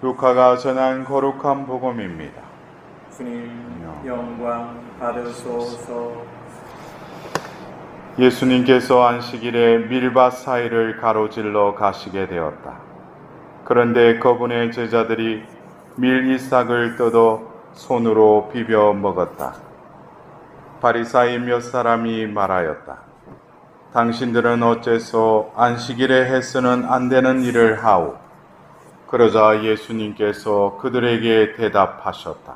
루카가 전한 거룩한 복음입니다. 주님 영광 받으소서. 예수님께서 안식일에 밀밭 사이를 가로질러 가시게 되었다. 그런데 그분의 제자들이 밀 이삭을 뜯어 손으로 비벼 먹었다. 바리사이 몇 사람이 말하였다. 당신들은 어째서 안식일에 해서는 안 되는 일을 하오? 그러자 예수님께서 그들에게 대답하셨다.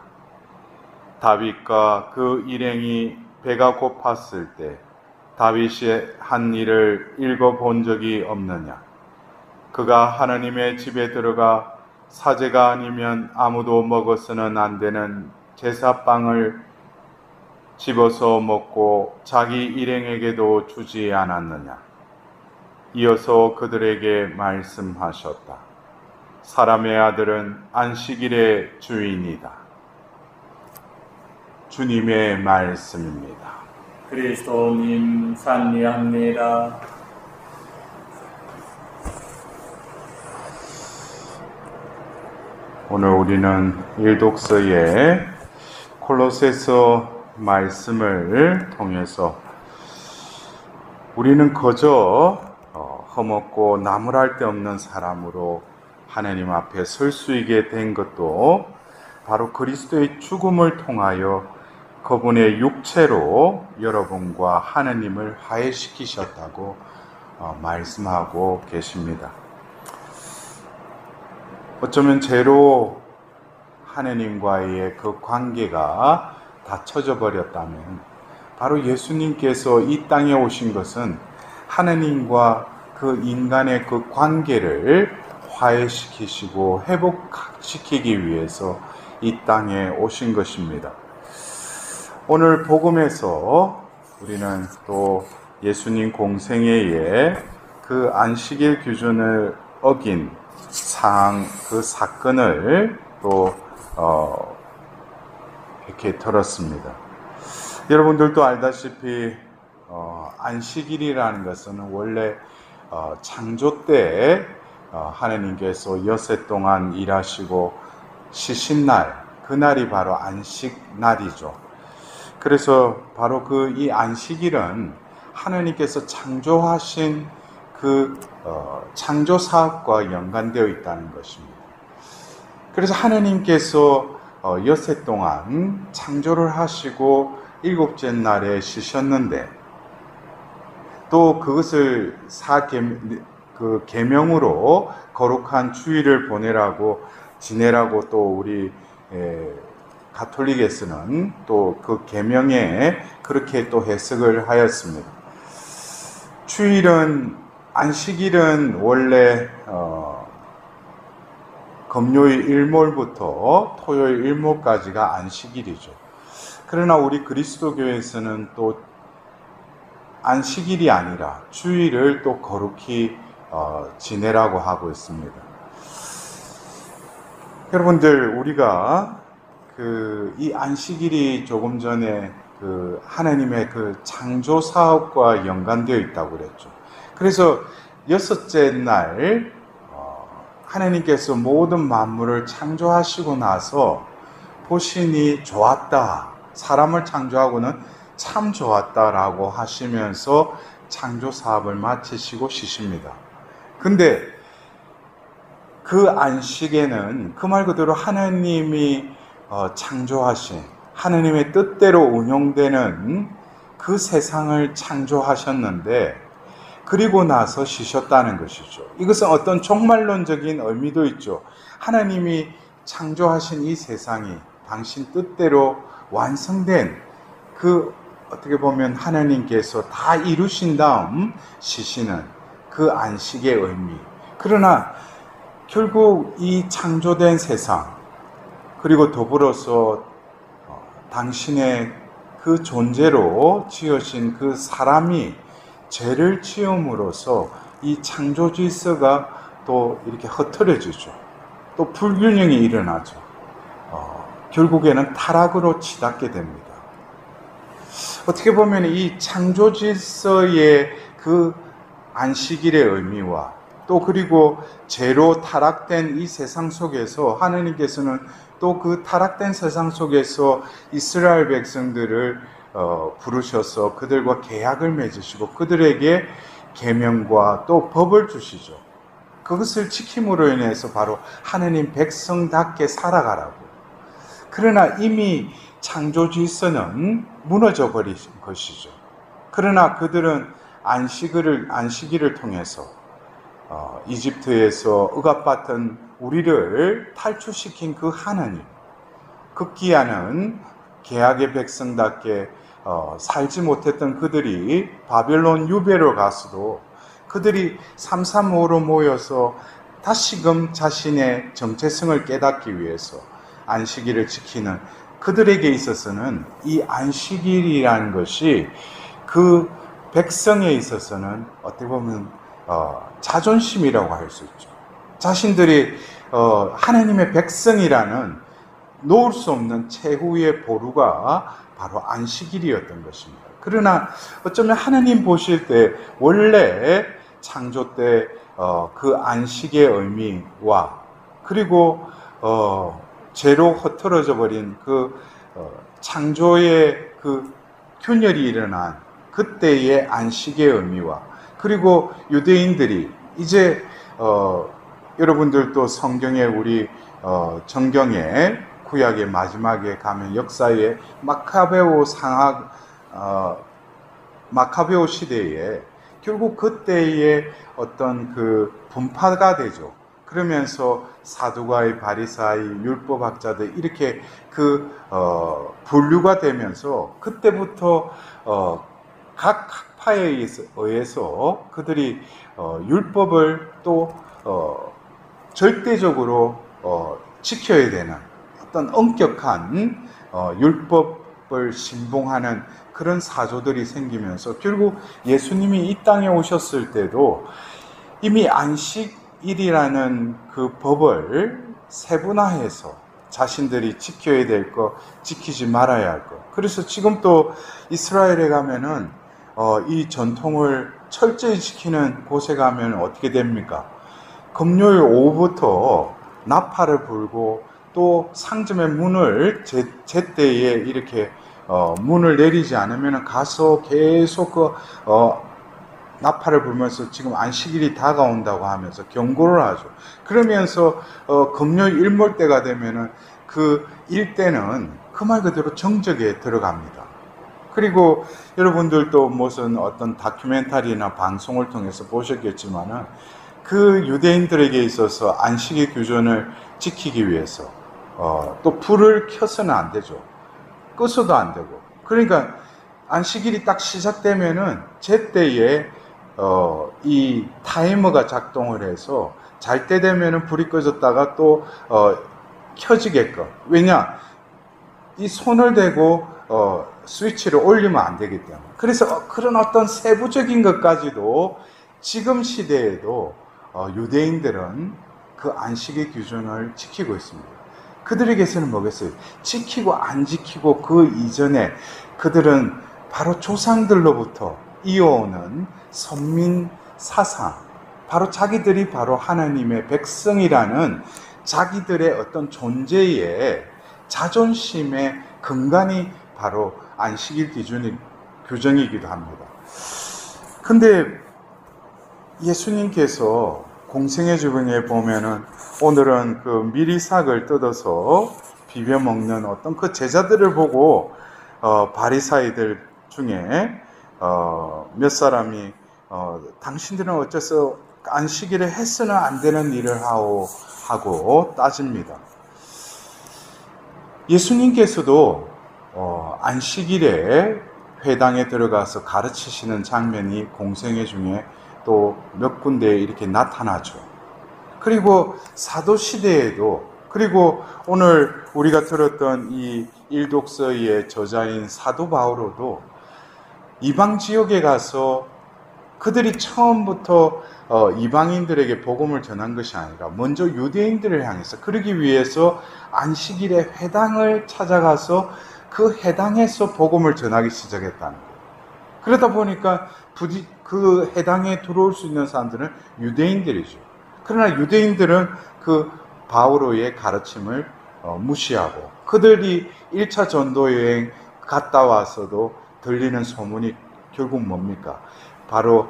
다윗과 그 일행이 배가 고팠을 때 다윗이 한 일을 읽어본 적이 없느냐? 그가 하나님의 집에 들어가 사제가 아니면 아무도 먹어서는 안 되는 제사빵을 집어서 먹고 자기 일행에게도 주지 않았느냐? 이어서 그들에게 말씀하셨다. 사람의 아들은 안식일의 주인이다. 주님의 말씀입니다. 그리스도님 찬미합니다. 오늘 우리는 일독서의 콜로새서 말씀을 통해서 우리는 그저 험없고 나무랄 데 없는 사람으로 하나님 앞에 설 수 있게 된 것도 바로 그리스도의 죽음을 통하여 그분의 육체로 여러분과 하나님을 화해시키셨다고 말씀하고 계십니다. 어쩌면 죄로 하나님과의 그 관계가 닫혀져 버렸다면 바로 예수님께서 이 땅에 오신 것은 하나님과 그 인간의 그 관계를 화해시키시고 회복시키기 위해서 이 땅에 오신 것입니다. 오늘 복음에서 우리는 또 예수님 공생애에 그 안식일 기준을 어긴 그 사건을 또 이렇게 들었습니다. 여러분들도 알다시피 안식일이라는 것은 원래 창조 때 하나님께서 여세 동안 일하시고 쉬신 날, 그날이 바로 안식날이죠. 그래서 바로 이 안식일은 하나님께서 창조하신 그 창조 사업과 연관되어 있다는 것입니다. 그래서 하나님께서 여세 동안 창조를 하시고 일곱째 날에 쉬셨는데 또 그것을 계명으로 거룩한 주일을 지내라고 또 우리 가톨릭에서는 또 그 계명에 그렇게 또 해석을 하였습니다. 안식일은 원래 금요일 일몰부터 토요일 일몰까지가 안식일이죠. 그러나 우리 그리스도교에서는 또 안식일이 아니라 주일을 또 거룩히 지내라고 하고 있습니다. 여러분들, 우리가 이 안식일이 조금 전에 하나님의 창조 사업과 연관되어 있다고 그랬죠. 그래서 여섯째 날 하나님께서 모든 만물을 창조하시고 나서 보시니 좋았다. 사람을 창조하고는 참 좋았다라고 하시면서 창조 사업을 마치시고 쉬십니다. 근데 그 안식에는 그 말 그대로 하나님이 창조하신 하나님의 뜻대로 운용되는 그 세상을 창조하셨는데 그리고 나서 쉬셨다는 것이죠. 이것은 어떤 종말론적인 의미도 있죠. 하나님이 창조하신 이 세상이 당신 뜻대로 완성된 어떻게 보면 하나님께서 다 이루신 다음 쉬시는 그 안식의 의미. 그러나 결국 이 창조된 세상 그리고 더불어서 당신의 그 존재로 지으신 그 사람이 죄를 지음으로써 이 창조 질서가 또 이렇게 흐트러지죠. 또 불균형이 일어나죠. 결국에는 타락으로 치닫게 됩니다. 어떻게 보면 이 창조 질서의 그 안식일의 의미와 또 또 그리고 죄로 타락된 이 세상 속에서 하느님께서는 또 그 타락된 세상 속에서 이스라엘 백성들을 부르셔서 그들과 계약을 맺으시고 그들에게 계명과 또 법을 주시죠. 그것을 지킴으로 인해서 바로 하느님 백성답게 살아가라고. 그러나 이미 창조 질서는 무너져 버린 것이죠. 그러나 그들은 안식일을 통해서 이집트에서 억압받던 우리를 탈출시킨 그 하나님, 극기야는 계약의 백성답게 살지 못했던 그들이 바벨론 유배로 가서도 그들이 삼삼오오로 모여서 다시금 자신의 정체성을 깨닫기 위해서 안식일을 지키는 그들에게 있어서는 이 안식일이라는 것이 그 백성에 있어서는 어떻게 보면 자존심이라고 할 수 있죠. 자신들이 하나님의 백성이라는 놓을 수 없는 최후의 보루가 바로 안식일이었던 것입니다. 그러나 어쩌면 하나님 보실 때 원래 창조 때 그 안식의 의미와 그리고 죄로 흩어져 버린 그 창조의 그 균열이 일어난 그때의 안식의 의미와 그리고 유대인들이 이제 여러분들도 성경에 우리 정경에 구약의 마지막에 가면 역사에 마카베오 시대에 결국 그때의 어떤 그 분파가 되죠. 그러면서 사두가이, 바리사이, 율법학자들 이렇게 그 분류가 되면서 그때부터 각 학파에 의해서 그들이 율법을 또 절대적으로 지켜야 되는 어떤 엄격한 율법을 신봉하는 그런 사조들이 생기면서 결국 예수님이 이 땅에 오셨을 때도 이미 안식일이라는 그 법을 세분화해서 자신들이 지켜야 될 것, 지키지 말아야 할 것. 그래서 지금 또 이스라엘에 가면은 이 전통을 철저히 지키는 곳에 가면 어떻게 됩니까? 금요일 오후부터 나팔을 불고 또 상점의 문을 제때에 이렇게 문을 내리지 않으면 가서 계속 그 나팔을 불면서 지금 안식일이 다가온다고 하면서 경고를 하죠. 그러면서 금요일 일몰 때가 되면은 그 일대는 그 말 그대로 정적에 들어갑니다. 그리고 여러분들도 무슨 어떤 다큐멘터리나 방송을 통해서 보셨겠지만은 그 유대인들에게 있어서 안식의 규정을 지키기 위해서 또 불을 켜서는 안 되죠. 끄서도 안 되고. 그러니까 안식일이 딱 시작되면은 제때에 이 타이머가 작동을 해서 잘 때 되면은 불이 꺼졌다가 또 켜지게끔. 왜냐? 이 손을 대고 스위치를 올리면 안 되기 때문에. 그래서 그런 어떤 세부적인 것까지도 지금 시대에도 유대인들은 그 안식의 규정을 지키고 있습니다. 그들에게서는 뭐겠어요? 지키고 안 지키고 그 이전에 그들은 바로 조상들로부터 이어오는 선민 사상, 바로 자기들이 바로 하나님의 백성이라는 자기들의 어떤 존재의 자존심의 근간이 바로 안식일 규정이기도 합니다. 근데 예수님께서 공생애 주병에 보면은 오늘은 그 미리삭을 뜯어서 비벼 먹는 어떤 그 제자들을 보고 바리사이들 중에 몇 사람이 당신들은 어째서 안식일에 해서는 안 되는 일을 하고 따집니다. 예수님께서도 안식일에 회당에 들어가서 가르치시는 장면이 공생애 중에 또 몇 군데에 이렇게 나타나죠. 그리고 사도시대에도, 그리고 오늘 우리가 들었던 이 일독서의 저자인 사도 바오로도 이방 지역에 가서 그들이 처음부터 이방인들에게 복음을 전한 것이 아니라 먼저 유대인들을 향해서, 그러기 위해서 안식일에 회당을 찾아가서 그 회당에서 복음을 전하기 시작했다는 거예요. 그러다 보니까 부디 그 해당에 들어올 수 있는 사람들은 유대인들이죠. 그러나 유대인들은 그 바오로의 가르침을 무시하고, 그들이 1차 전도 여행 갔다 와서도 들리는 소문이 결국 뭡니까? 바로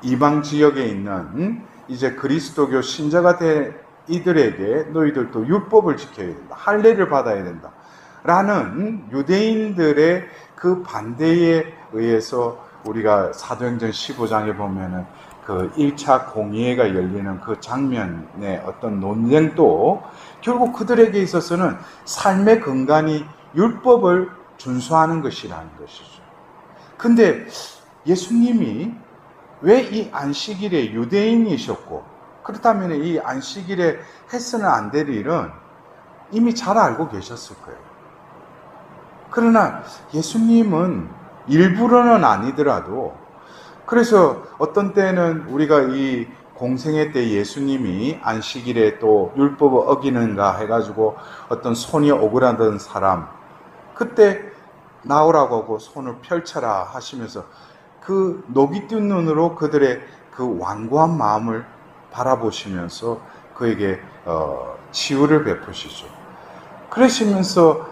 이방 지역에 있는 이제 그리스도교 신자가 된 이들에게 너희들도 율법을 지켜야 된다, 할례를 받아야 된다 라는 유대인들의 그 반대에 의해서 우리가 사도행전 15장에 보면은 그 1차 공의회가 열리는 그 장면의 어떤 논쟁도 결국 그들에게 있어서는 삶의 근간이 율법을 준수하는 것이라는 것이죠. 근데 예수님이 왜 이 안식일에 유대인이셨고, 그렇다면 이 안식일에 해서는 안 될 일은 이미 잘 알고 계셨을 거예요. 그러나 예수님은 일부러는 아니더라도, 그래서 어떤 때는 우리가 이 공생애 때 예수님이 안식일에 또 율법을 어기는가 해가지고 어떤 손이 오그라든 사람, 그때 나오라고 하고 손을 펼쳐라 하시면서 그 녹이 뜬 눈으로 그들의 그 완고한 마음을 바라보시면서 그에게 치유를 베푸시죠. 그러시면서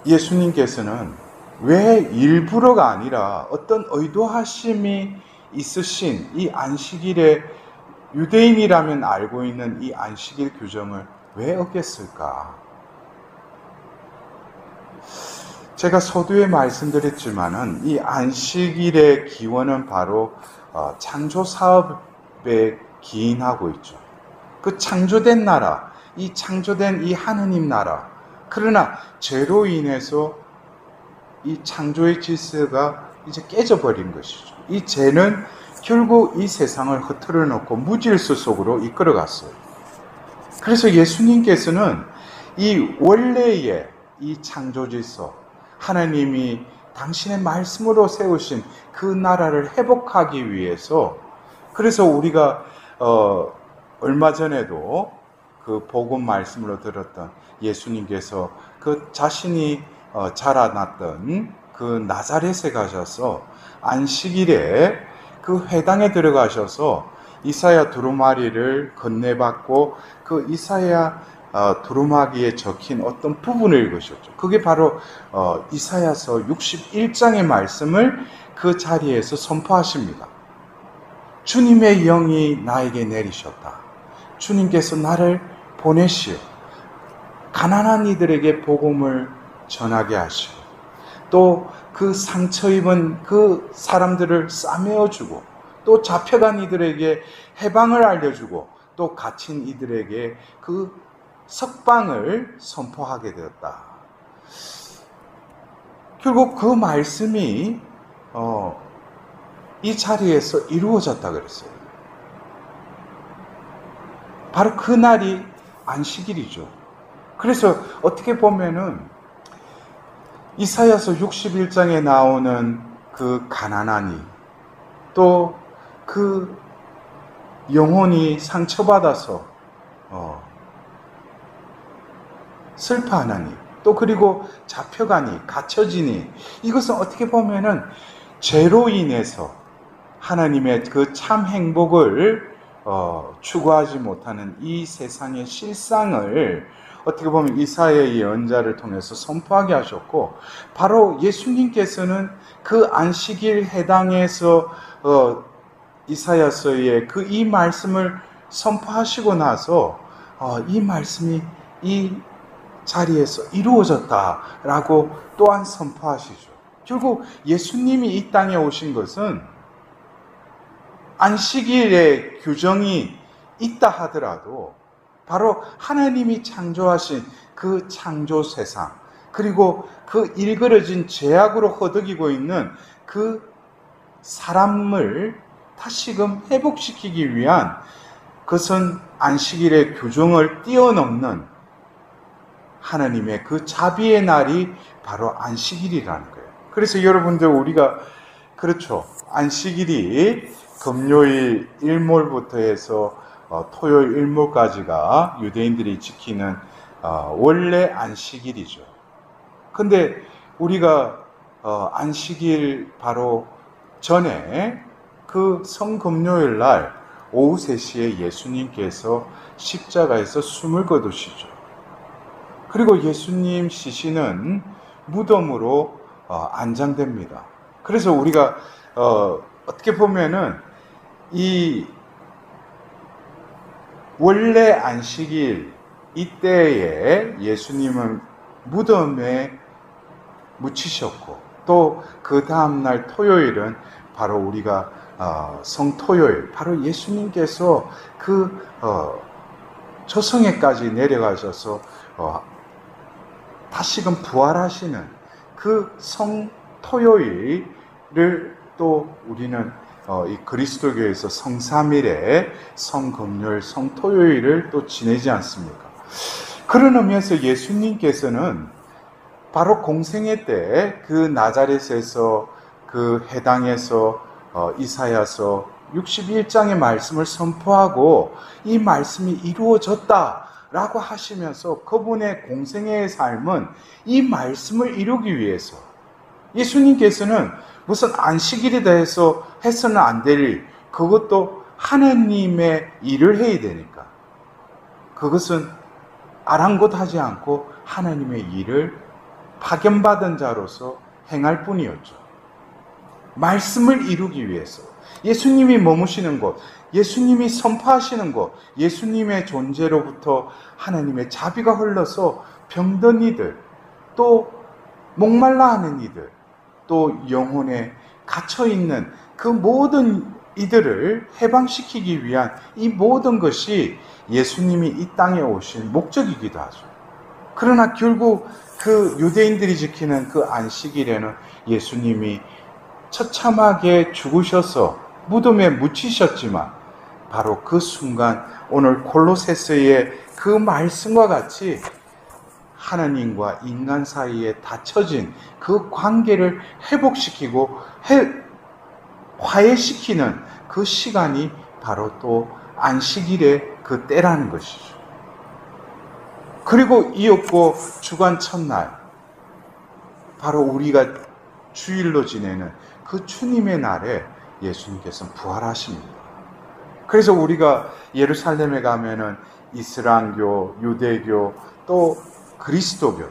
예수님께서는 왜 일부러가 아니라 어떤 의도하심이 있으신 이 안식일에, 유대인이라면 알고 있는 이 안식일 규정을 왜 어겼을까? 제가 서두에 말씀드렸지만은 이 안식일의 기원은 바로 창조 사업에 기인하고 있죠. 그 창조된 나라, 이 창조된 이 하느님 나라, 그러나 죄로 인해서 이 창조의 질서가 이제 깨져버린 것이죠. 이 죄는 결국 이 세상을 흐트러 놓고 무질서 속으로 이끌어갔어요. 그래서 예수님께서는 이 원래의 이 창조 질서, 하나님이 당신의 말씀으로 세우신 그 나라를 회복하기 위해서, 그래서 우리가 얼마 전에도 그 복음 말씀으로 들었던 예수님께서 그 자신이 자라났던 그 나사렛에 가셔서 안식일에 그 회당에 들어가셔서 이사야 두루마리를 건네받고 그 이사야 두루마기에 적힌 어떤 부분을 읽으셨죠. 그게 바로 이사야서 61장의 말씀을 그 자리에서 선포하십니다. 주님의 영이 나에게 내리셨다. 주님께서 나를 보내시어 가난한 이들에게 복음을 전하게 하시고, 또 그 상처 입은 그 사람들을 싸매어주고, 또 잡혀간 이들에게 해방을 알려주고, 또 갇힌 이들에게 그 석방을 선포하게 되었다. 결국 그 말씀이 이 자리에서 이루어졌다 그랬어요. 바로 그날이 안식일이죠. 그래서 어떻게 보면은 이사야서 61장에 나오는 그 가난한 이, 또 그 영혼이 상처받아서 슬퍼하는 이, 또 그리고 잡혀가니, 갇혀지니, 이것은 어떻게 보면은 죄로 인해서 하나님의 그 참 행복을 추구하지 못하는 이 세상의 실상을 어떻게 보면 이사야의 예언자를 통해서 선포하게 하셨고, 바로 예수님께서는 그 안식일 해당에서 이사야서의 그 이 말씀을 선포하시고 나서 이 말씀이 이 자리에서 이루어졌다라고 또한 선포하시죠. 결국 예수님이 이 땅에 오신 것은 안식일의 규정이 있다 하더라도 바로 하나님이 창조하신 그 창조 세상, 그리고 그 일그러진 죄악으로 허덕이고 있는 그 사람을 다시금 회복시키기 위한, 그것은 안식일의 규정을 뛰어넘는 하나님의 그 자비의 날이 바로 안식일이라는 거예요. 그래서 여러분들, 우리가 그렇죠, 안식일이 금요일 일몰부터 해서 토요일 일몰까지가 유대인들이 지키는 원래 안식일이죠. 근데 우리가 안식일 바로 전에 그 성금요일 날 오후 3시에 예수님께서 십자가에서 숨을 거두시죠. 그리고 예수님 시신은 무덤으로 안장됩니다. 그래서 우리가 어떻게 보면은 이 원래 안식일 이때에 예수님은 무덤에 묻히셨고 또 그 다음날 토요일은 바로 우리가 성토요일, 바로 예수님께서 그 조성에까지 내려가셔서 다시금 부활하시는 그 성토요일을 또 우리는 이 그리스도교에서 성삼일에 성금요일, 성토요일을 또 지내지 않습니까? 그런 의미에서 예수님께서는 바로 공생애 때 그 나자렛에서 그 해당에서 이사야서 61장의 말씀을 선포하고 이 말씀이 이루어졌다라고 하시면서 그분의 공생애의 삶은 이 말씀을 이루기 위해서 예수님께서는 무슨 안식일에 대해서 해서는 안 될 일, 그것도 하나님의 일을 해야 되니까 그것은 아랑곳하지 않고 하나님의 일을 파견받은 자로서 행할 뿐이었죠. 말씀을 이루기 위해서 예수님이 머무시는 곳, 예수님이 선포하시는 곳, 예수님의 존재로부터 하나님의 자비가 흘러서 병든 이들, 또 목말라 하는 이들, 또 영혼에 갇혀있는 그 모든 이들을 해방시키기 위한 이 모든 것이 예수님이 이 땅에 오신 목적이기도 하죠. 그러나 결국 그 유대인들이 지키는 그 안식일에는 예수님이 처참하게 죽으셔서 무덤에 묻히셨지만 바로 그 순간 오늘 콜로새서의 그 말씀과 같이 하나님과 인간 사이에 닫혀진 그 관계를 회복시키고 화해시키는 그 시간이 바로 또 안식일의 그 때라는 것이죠. 그리고 이었고 주간 첫날 바로 우리가 주일로 지내는 그 주님의 날에 예수님께서는 부활하십니다. 그래서 우리가 예루살렘에 가면은 이슬람교, 유대교, 또 그리스도교,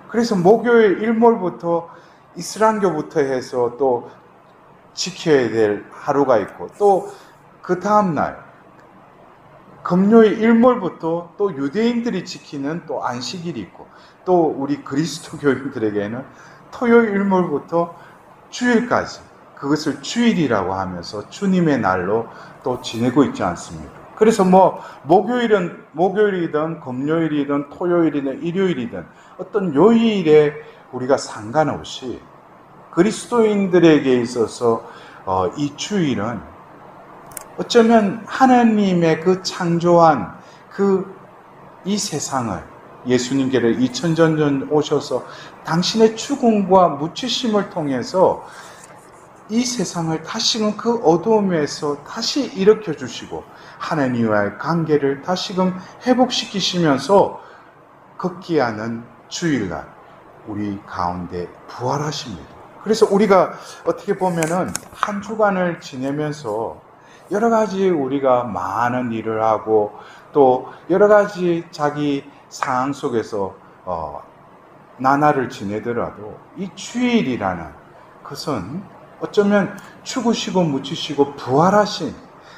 그래서 목요일 일몰부터 이슬람교부터 해서 또 지켜야 될 하루가 있고 또 그 다음날 금요일 일몰부터 또 유대인들이 지키는 또 안식일이 있고 또 우리 그리스도교인들에게는 토요일 일몰부터 주일까지 그것을 주일이라고 하면서 주님의 날로 또 지내고 있지 않습니까? 그래서 목요일이든 금요일이든 토요일이든 일요일이든 어떤 요일에 우리가 상관없이 그리스도인들에게 있어서 이 주일은 어쩌면 하나님의 그 창조한 이 세상을 예수님께서 2000년 전 오셔서 당신의 죽음과 묻히심을 통해서 이 세상을 다시금 그 어두움에서 다시 일으켜 주시고 하나님과의 관계를 다시금 회복시키시면서 극기하는 주일날 우리 가운데 부활하십니다. 그래서 우리가 어떻게 보면은 한 주간을 지내면서 여러 가지 우리가 많은 일을 하고 또 여러 가지 자기 상황 속에서 나날을 지내더라도 이 주일이라는 것은 어쩌면 죽으시고 묻히시고 부활하신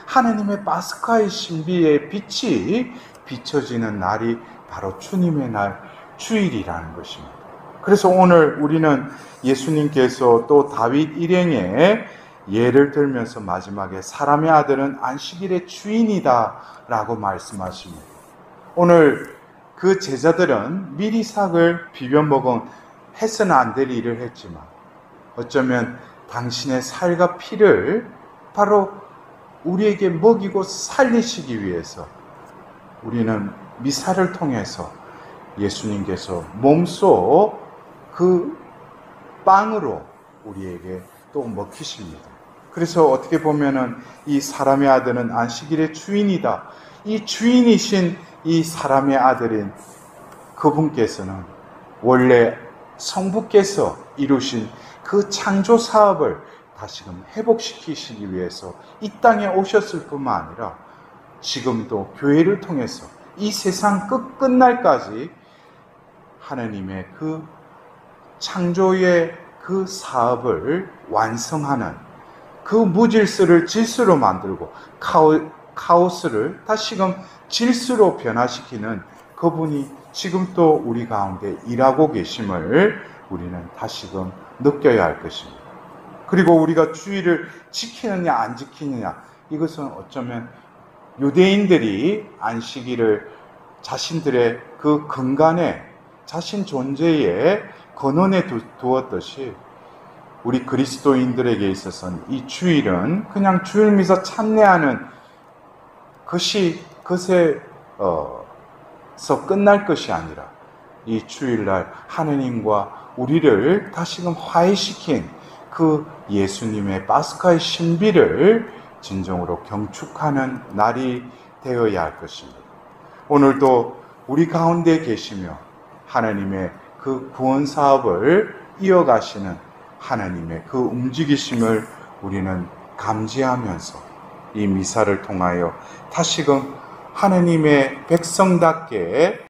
하나님의 파스카의 신비의 빛이 비춰지는 날이 바로 주님의 날 주일이라는 것입니다. 그래서 오늘 우리는 예수님께서 또 다윗 일행의 예를 들면서 마지막에 사람의 아들은 안식일의 주인이다 라고 말씀하십니다. 오늘 그 제자들은 미리 삭을 비벼 먹은 해서는 안 될 일을 했지만 어쩌면 당신의 살과 피를 바로 우리에게 먹이고 살리시기 위해서 우리는 미사를 통해서 예수님께서 몸소 그 빵으로 우리에게 또 먹히십니다. 그래서 어떻게 보면은 이 사람의 아들은 안식일의 주인이다. 이 주인이신 이 사람의 아들인 그분께서는 원래 성부께서 이루신 그 창조 사업을 다시금 회복시키시기 위해서 이 땅에 오셨을 뿐만 아니라 지금도 교회를 통해서 이 세상 끝날까지 하나님의 그 창조의 그 사업을 완성하는, 그 무질서를 질서로 만들고 카오스를 다시금 질서로 변화시키는 그분이 지금 또 우리 가운데 일하고 계심을 우리는 다시금 느껴야 할 것입니다. 그리고 우리가 주의를 지키느냐 안 지키느냐, 이것은 어쩌면 유대인들이 안식일을 자신들의 그 근간에, 자신 존재의 근원에 두었듯이 우리 그리스도인들에게 있어서는 이 주일은 그냥 주일 미사 참례하는 것에서 끝날 것이 아니라 이 주일날 하느님과 우리를 다시금 화해시킨 그 예수님의 파스카의 신비를 진정으로 경축하는 날이 되어야 할 것입니다. 오늘도 우리 가운데 계시며 하나님의 그 구원 사업을 이어가시는 하나님의 그 움직이심을 우리는 감지하면서 이 미사를 통하여 다시금 하나님의 백성답게